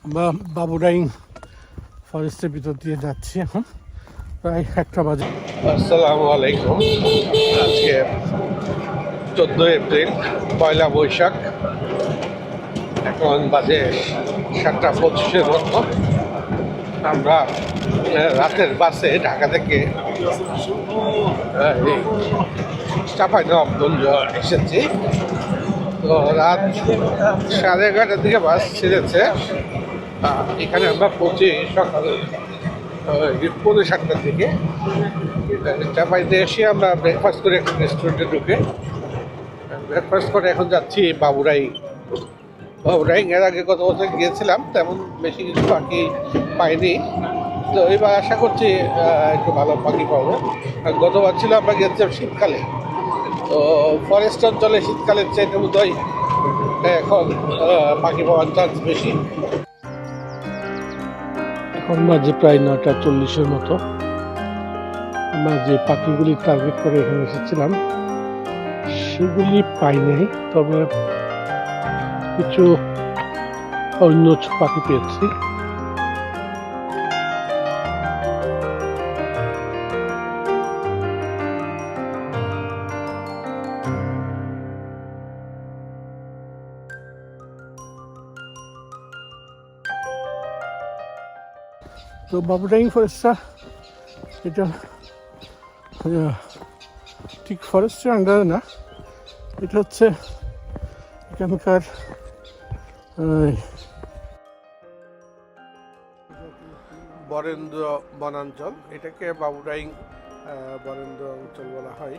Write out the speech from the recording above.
আমরা বাবুরাইং ফরেস্টের ভিতর দিয়ে যাচ্ছি এখন প্রায় 1টা বাজে। আসসালামু আলাইকুম। আজকে 14 এপ্রিল, পয়লা বৈশাখ। এখন বাজে 7:25 মতো। আমরা রাতের বাসে ঢাকা থেকে চাঁপাইনবাবগঞ্জ এসেছি। তো রাত 11:30টার দিকে বাস ছেড়েছে। এখানে আমরা পৌঁছি সকাল 7:45টার দিকে। চাঁপাইতে এসে আমরা ব্রেকফাস্ট করে একটা রেস্টুরেন্টে ঢুকে ব্রেকফাস্ট করে এখন যাচ্ছি বাবুরাইং। এর আগে গত বছর গিয়েছিলাম, তেমন বেশি কিছু পাখি পাইনি। তো এবার আশা করছি একটু ভালো পাখি পাবো। গতবার ছিল আমরা গিয়েছিলাম শীতকালে। তো ফরেস্ট অঞ্চলে শীতকালের চাইতে বোধহয় এখন পাখি পাওয়ার চান্স বেশি। এখন বাজে প্রায় 9:40 মতো। আমরা যে পাখিগুলি টার্গেট করে এখানে এসেছিলাম সেগুলি পাই নাই, তবে কিছু অন্য পাখি পেয়েছি। তো বাবুরাইং ফরেস্টটা এটা ঠিক ফরেস্টের আন্ডারে না, এটা হচ্ছে এখানকার বরেন্দ্র বনাঞ্চল। এটাকে বাবুরাইং বরেন্দ্র অঞ্চল বলা হয়।